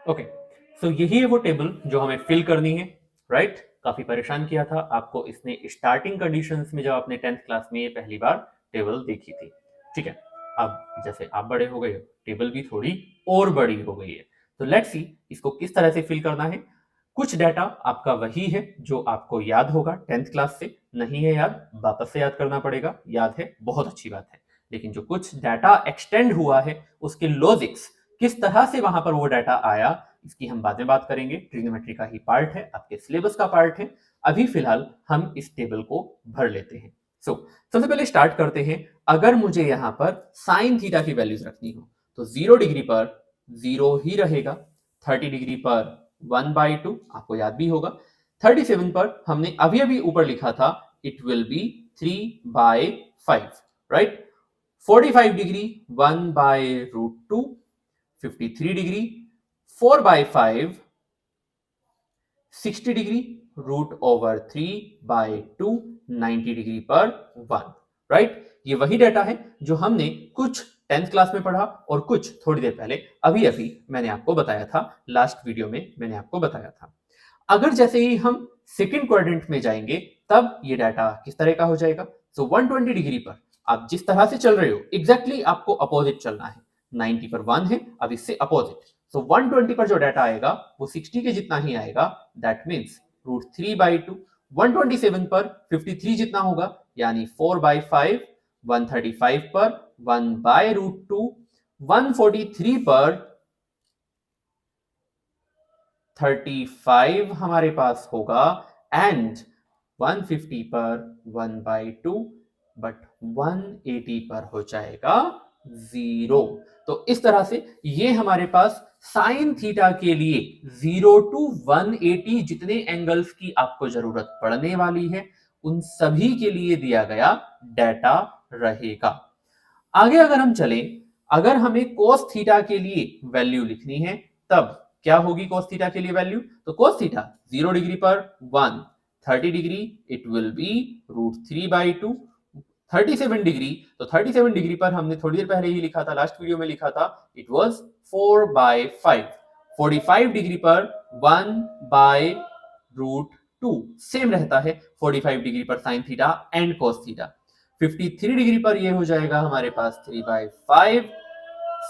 Okay, सो यही है वो टेबल जो हमें फिल करनी है, राइट? काफी परेशान किया था आपको इसने स्टार्टिंग कंडीशंस में, जब आपने 10th क्लास में ये पहली बार टेबल देखी थी। ठीक है, अब जैसे आप बड़े हो गए हो, टेबल भी थोड़ी और बड़ी हो गई है। तो लेट्स सी इसको किस तरह से फिल करना है। कुछ डाटा आपका वही है जो आपको याद होगा 10th क्लास से, नहीं है याद, वापस से याद करना पड़ेगा। याद है, बहुत अच्छी बात है। लेकिन जो कुछ डाटा एक्सटेंड हुआ है, उसके लॉजिक्स किस तरह से वहां पर वो डाटा आया, इसकी हम बाद में बात करेंगे। ट्रिग्नोमेट्री का ही पार्ट है, आपके सिलेबस का पार्ट है। अभी फिलहाल हम इस टेबल को भर लेते हैं। सबसे पहले स्टार्ट करते हैं। अगर मुझे यहां पर साइन थीटा की वैल्यूज रखनी हो तो 0 डिग्री पर 0 ही रहेगा, 30 डिग्री पर 1/2, आपको याद भी होगा। 37 पर हमने अभी अभी ऊपर लिखा था, it will B 3/5, right? 45 degree 1/√2, 53 degree 4/5, 60 degree √3/2, 90 degree पर 1, राइट? ये वही डाटा है जो हमने कुछ 10th क्लास में पढ़ा और कुछ थोड़ी देर पहले अभी अभी मैंने आपको बताया था, लास्ट वीडियो में मैंने आपको बताया था। अगर जैसे ही हम सेकंड क्वाड्रेंट में जाएंगे तब ये डाटा किस तरह का हो जाएगा। 120 डिग्री पर आप जिस तरह से चल रहे हो एग्जैक्टली आपको अपोजिट चलना है। 90 पर 1 है, अब इससे अपोजिट। 120 पर जो डाटा आएगा वो 60 के जितना ही आएगा, दैट मीन्स √3/2। 127 पर 53 जितना होगा, यानी 4/5। 135 पर 1/√2। 143 पर 35 हमारे पास होगा, एंड 150 पर 1/2, बट 180 पर हो जाएगा 0। तो इस तरह से ये हमारे पास साइन थीटा के लिए 0 to 180 जितने एंगल्स की आपको जरूरत पड़ने वाली है, उन सभी के लिए दिया गया डाटा रहेगा। आगे अगर हम चलें, अगर हमें cos थीटा के लिए वैल्यू लिखनी है तब क्या होगी cos थीटा के लिए वैल्यू। तो cos थीटा 0 डिग्री पर 1, 30 degree it will B √3/2, 37 degree, तो 37 डिग्री पर हमने थोड़ी देर पहले ही लिखा था, लास्ट वीडियो में लिखा था, इट वाज 4/5। 45 डिग्री पर 1/√2 सेम रहता है 45 डिग्री पर sine theta and cos theta. 53 degree पर ये हो जाएगा हमारे पास 3/5।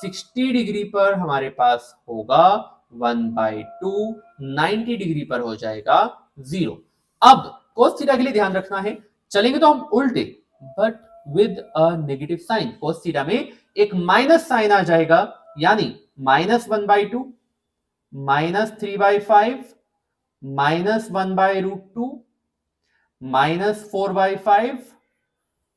60 डिग्री पर हमारे पास होगा 1/2। 90 डिग्री पर हो जाएगा 0। अब cos थीटा के लिए ध्यान रखना है, चलेंगे तो हम उल्टे, but with a negative sign. cos theta में एक माइनस साइन आ जाएगा, यानी -1/2, -3/5, -1/√2, -4/5,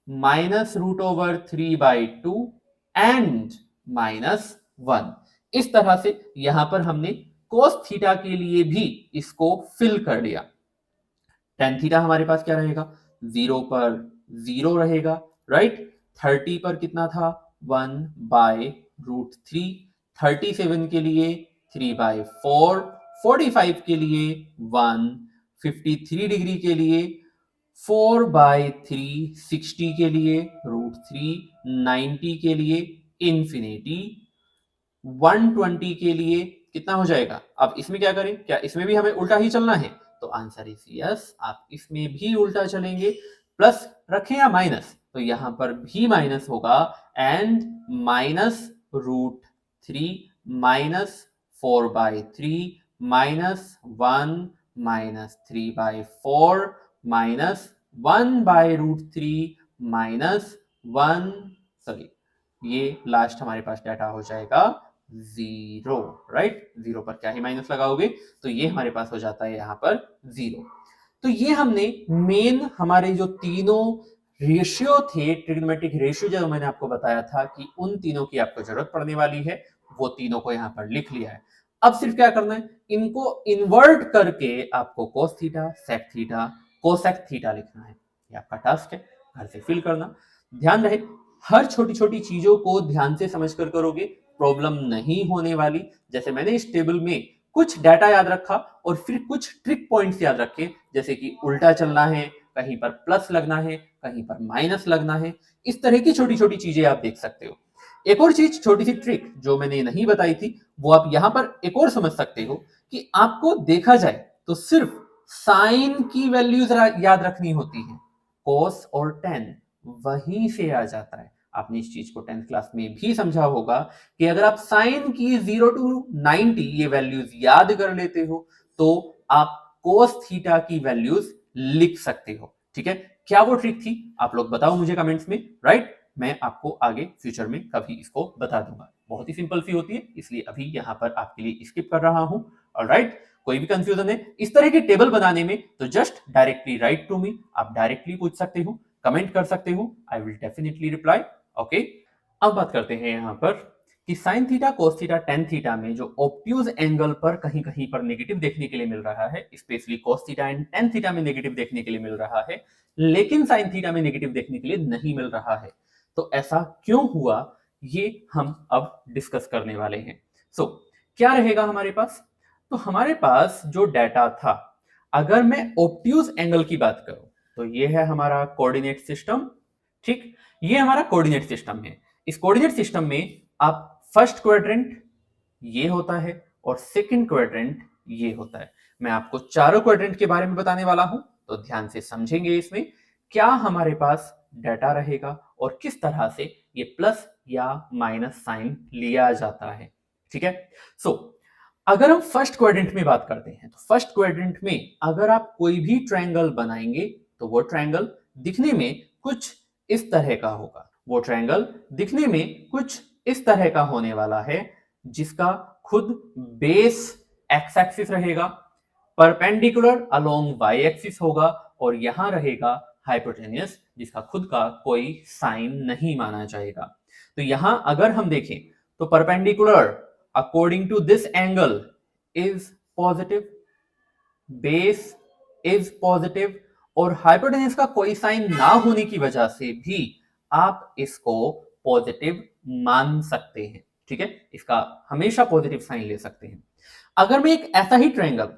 -√3/2 एंड -1। इस तरह से यहां पर हमने cos थीटा के लिए भी इसको फिल कर लिया। tan थीटा हमारे पास क्या रहेगा, 0 पर 0 रहेगा, राइट? 30 पर कितना था, 1/√3। 37 के लिए 3/4। 45 के लिए 1। 53 डिग्री के लिए 4/3। 60 के लिए √3। 90 के लिए इंफिनिटी। 120 के लिए कितना हो जाएगा। अब इसमें क्या करें, क्या इसमें भी हमें उल्टा ही चलना है? तो आंसर इज यस, आप इसमें भी उल्टा चलेंगे। प्लस रखें या माइनस, तो यहां पर भी माइनस होगा, एंड -√3, -4/3, -1, -3/4, -1/√3, -1, सॉरी, ये लास्ट हमारे पास डाटा हो जाएगा 0, राइट? 0 पर क्या ही माइनस लगाओगे, तो ये हमारे पास हो जाता है यहां पर 0। तो ये हमने मेन हमारे जो तीनों रेशियो थे, ट्रिग्नोमेट्रिक रेशियो जो मैंने आपको बताया था कि उन तीनों की आपको जरूरत पड़ने वाली है, वो तीनों को यहां पर लिख लिया है। अब सिर्फ क्या करना है, इनको इन्वर्ट करके आपको cos theta, sec theta, cosec theta लिखना है। ये आपका टास्क है, घर से फिल करना। ध्यान रहे, हर छोटी छोटी चीजों को ध्यान से समझकर करोगे, प्रॉब्लम नहीं होने वाली। जैसे मैंने इस टेबल में कुछ डाटा याद रखा और फिर कुछ ट्रिक पॉइंट्स याद रखे, जैसे कि उल्टा चलना है, कहीं पर प्लस लगना है, कहीं पर माइनस लगना है, इस तरह की छोटी छोटी चीजें आप देख सकते हो। एक और चीज, छोटी सी ट्रिक जो मैंने नहीं बताई थी, वो आप यहां पर एक और समझ सकते हो कि आपको देखा जाए तो सिर्फ साइन की वैल्यूज याद रखनी होती है, कोस और टेन वहीं से आ जाता है। आपने इस चीज को 10th क्लास में भी समझा होगा कि अगर आप साइन की 0 to 90 ये वैल्यूज याद कर लेते हो तो आप कोस थीटा की वैल्यूज लिख सकते हो। ठीक है, क्या वो ट्रिक थी? आप लोग बताओ मुझे कमेंट्स में, राइट? मैं आपको आगे फ्यूचर में कभी इसको बता दूंगा। बहुत ही सिंपल सी होती है, इसलिए अभी यहां पर आपके लिए स्किप कर रहा हूं। ऑलराइट, कोई भी कंफ्यूजन है इस तरह की टेबल बनाने में तो just directly write to me, आप डायरेक्टली पूछ सकते हो, कमेंट कर सकते हो, I will definitely reply. Okay, अब बात करते हैं यहां पर कि sine theta, cos theta, tan theta में जो ऑब्ट्यूज एंगल पर कहीं कहीं पर नेगेटिव देखने के लिए मिल रहा है, specially cos theta and ten theta में नेगेटिव देखने के लिए मिल रहा है, लेकिन साइन थीटा में नेगेटिव देखने के लिए नहीं मिल रहा है। तो ऐसा क्यों हुआ, ये हम अब डिस्कस करने वाले हैं। सो क्या रहेगा हमारे पास? तो हमारे पास जो डाटा था, अगर मैं ऑब्ट्यूज एंगल की बात करूं तो ये है हमारा कोऑर्डिनेट सिस्टम। ठीक, ये हमारा कोऑर्डिनेट सिस्टम है। इस कोऑर्डिनेट सिस्टम में आप फर्स्ट क्वाड्रेंट ये होता है और सेकंड क्वाड्रेंट ये होता है। मैं आपको चारों क्वाड्रेंट के बारे में बताने वाला हूं, तो ध्यान से समझेंगे इसमें क्या हमारे पास डाटा रहेगा और किस तरह से ये प्लस या माइनस साइन लिया जाता है। ठीक है, सो अगर हम फर्स्ट क्वाड्रेंट में बात करते हैं तो फर्स्ट क्वाड्रेंट में अगर आप कोई भी ट्रायंगल बनाएंगे तो वो ट्रायंगल दिखने में कुछ इस तरह का होगा। वो ट्रायंगल दिखने में कुछ इस तरह का होने वाला है, जिसका खुद बेस एक्स एक्सिस रहेगा, परपेंडिकुलर अलोंग वाई एक्सिस होगा और यहां रहेगा हाइपोटेन्यूस, जिसका खुद का कोई साइन नहीं माना जाएगा। तो यहां अगर हम देखें तो perpendicular according to this angle is positive, base is positive और हाइपोटेन्यूस का कोई साइन ना होने की वजह से भी आप इसको पॉजिटिव मान सकते हैं। ठीक है, इसका हमेशा पॉजिटिव साइन ले सकते हैं। अगर मैं एक ऐसा ही ट्रायंगल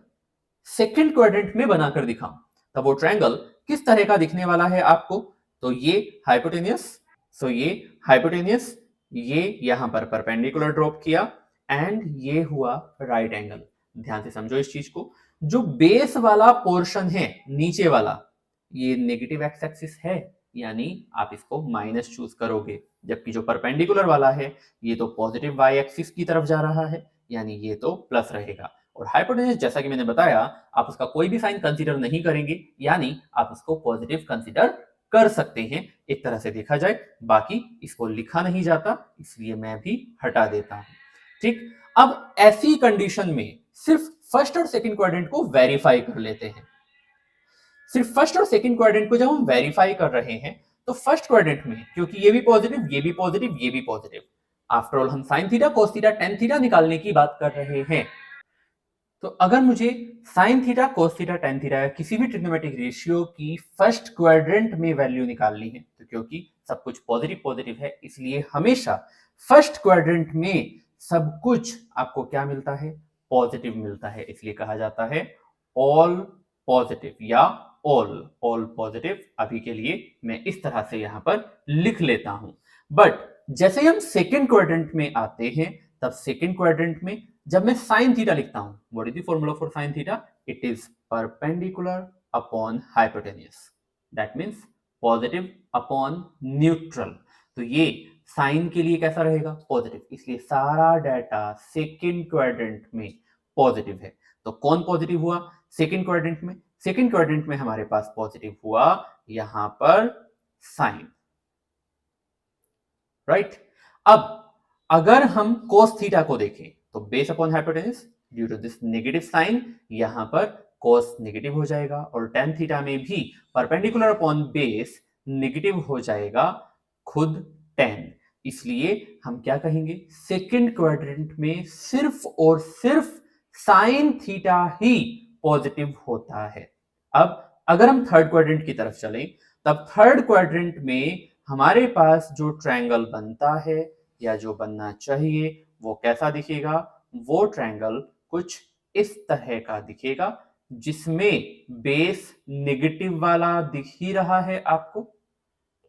सेकंड क्वाड्रेंट में बनाकर दिखाऊं तब वो ट्रायंगल किस तरह का दिखने वाला है आपको? तो ये हाइपोटेन्यूस, सो ये हाइपोटेन्यूस, ये यहां पर परपेंडिकुलर ड्रॉप किया एंड ये हुआ राइट एंगल। ध्यान से समझो इस चीज को, जो बेस वाला पोर्शन है नीचे वाला, ये नेगेटिव एक्स एक्सिस है, यानी आप इसको माइनस चूज करोगे, जबकि जो परपेंडिकुलर वाला है ये तो पॉजिटिव वाई एक्सिस की तरफ जा रहा है, यानी ये तो प्लस रहेगा। और हाइपोटेन्यूस जैसा कि मैंने बताया, आप उसका कोई भी साइन कंसीडर नहीं करेंगे, यानी आप उसको पॉजिटिव कंसीडर कर सकते हैं एक तरह से देखा जाए। बाकी इसको लिखा नहीं जाता, इसलिए मैं भी हटा देता हूं। ठीक, अब ऐसी कंडीशन में सिर्फ फर्स्ट और सेकंड क्वाड्रेंट को वेरीफाई कर लेते हैं। सिर्फ फर्स्ट और सेकंड क्वाड्रेंट को जब हम वेरीफाई कर रहे हैं तो फर्स्ट क्वाड्रेंट में, क्योंकि ये भी पॉजिटिव, ये भी पॉजिटिव, ये भी पॉजिटिव, आफ्टर ऑल हम sign theta, cos theta, tan theta निकालने की बात कर रहे हैं। तो अगर मुझे sign theta, cos theta, tan theta या किसी भी ट्रिग्नोमेट्रिक रेशियो की फर्स्ट क्वाड्रेंट में वैल्यू निकालनी है, तो क्योंकि सब कुछ पॉजिटिव पॉजिटिव है, इसलिए हमेशा फर्स्ट क्वाड्रेंट में सब कुछ आपको क्या मिलता है? पॉजिटिव मिलता है। इसलिए कहा जाता है ऑल पॉजिटिव या ऑल पॉजिटिव। अभी के लिए मैं इस तरह से यहां पर लिख लेता हूं। बट जैसे हम सेकेंड क्वाड्रेंट में आते हैं, तब सेकेंड क्वाड्रेंट में जब मैं साइन थीटा लिखता हूं, what is the formula for sine theta? It is perpendicular upon hypotenuse, that means positive upon neutral. तो ये साइन के लिए कैसा रहेगा? पॉजिटिव, इसलिए सारा डाटा सेकेंड क्वाड्रेंट में पॉजिटिव है। तो कौन पॉजिटिव हुआ सेकेंड क्वाड्रेंट में? सेकेंड क्वाड्रेंट में हमारे पास पॉजिटिव हुआ यहां पर साइन, राइट? अब अगर हम कोस थीटा को देखें तो base upon hypotenuse, due to this negative sign यहां पर कोस नेगेटिव हो जाएगा, और टेन थीटा में भी परपेंडिकुलर अपॉन बेस नेगेटिव हो जाएगा खुद टेन। इसलिए हम क्या कहेंगे? सेकेंड क्वाड्रेंट में सिर्फ और सिर्फ साइन थीटा ही पॉजिटिव होता है। अब अगर हम थर्ड क्वाड्रेंट की तरफ चलें, तब थर्ड क्वाड्रेंट में हमारे पास जो ट्रायंगल बनता है या जो बनना चाहिए वो कैसा दिखेगा? वो ट्रायंगल कुछ इस तरह का दिखेगा, जिसमें बेस नेगेटिव वाला दिख ही रहा है आपको,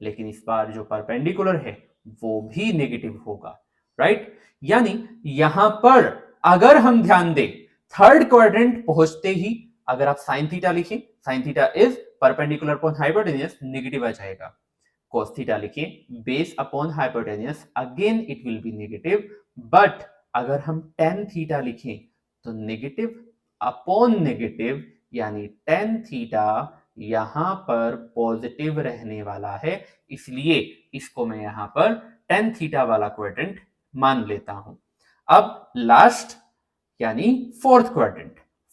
लेकिन इस बार जो परपेंडिकुलर है वो भी नेगेटिव होगा, राइट। यानी यहां पर अगर हम ध्यान दें, थर्ड क्वाड्रेंट पहुंचते ही अगर आप साइन थीटा लिखें, sine theta is perpendicular upon hypotenuse, negative आ जाएगा। cos थीटा लिखें base upon hypotenuse, again it will be negative. But अगर हम tan थीटा लिखें तो नेगेटिव अपॉन नेगेटिव, यानी tan थीटा यहां पर पॉजिटिव रहने वाला है, इसलिए इसको मैं यहां पर tan थीटा वाला क्वाड्रेंट मान लेता हूं। अब लास्ट यानी फोर्थ क्वाड्रेंट,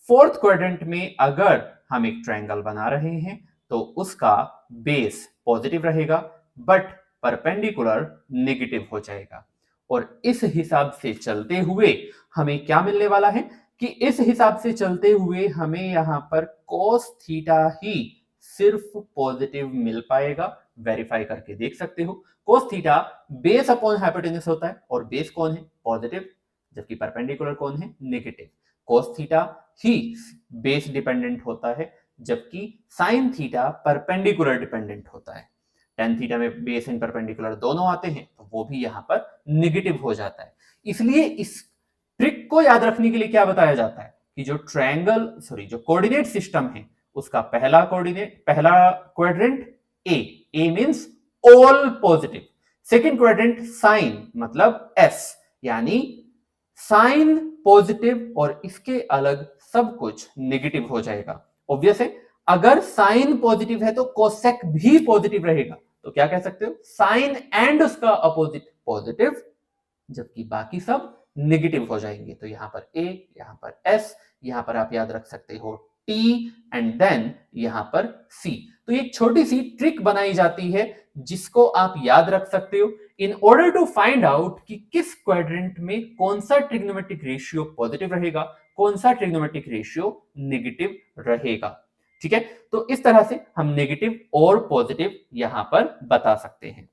फोर्थ क्वाड्रेंट में अगर हम एक ट्रायंगल बना रहे हैं तो उसका बेस पॉजिटिव रहेगा बट परपेंडिकुलर नेगेटिव हो जाएगा। और इस हिसाब से चलते हुए हमें क्या मिलने वाला है कि इस हिसाब से चलते हुए हमें यहां पर cos थीटा ही सिर्फ पॉजिटिव मिल पाएगा। वेरीफाई करके देख सकते हो, cos theta base upon hypotenuse होता है और बेस कौन है? पॉजिटिव, जबकि परपेंडिकुलर कौन है? नेगेटिव। cos थीटा ही बेस डिपेंडेंट होता है जबकि sin थीटा परपेंडिकुलर डिपेंडेंट होता है। tan थीटा में बेस एंड परपेंडिकुलर दोनों आते हैं तो वो भी यहां पर नेगेटिव हो जाता है। इसलिए इस ट्रिक को याद रखने के लिए क्या बताया जाता है कि जो जो कोऑर्डिनेट सिस्टम है उसका पहला quadrant A means all positive, second quadrant sine मतलब एस, यानी साइन पॉजिटिव और इसके अलग सब कुछ नेगेटिव हो जाएगा। ऑब्वियस है, अगर साइन पॉजिटिव है तो कोसेक भी पॉजिटिव रहेगा, तो क्या कह सकते हो? साइन एंड उसका अपोजिट पॉजिटिव, जबकि बाकी सब नेगेटिव हो जाएंगे। तो यहां पर ए, यहां पर एस, यहां पर आप याद रख सकते हो टी एंड देन यहां पर सी। तो एक छोटी सी ट्रिक बनाई जाती है जिसको आप याद रख सकते हो in order to find out कि किस क्वाड्रेंट में कौन सा ट्रिग्नोमेट्रिक रेशियो पॉजिटिव रहेगा, कौन सा ट्रिग्नोमेट्रिक रेशियो नेगेटिव रहेगा। ठीक है, तो इस तरह से हम नेगेटिव और पॉजिटिव यहां पर बता सकते हैं।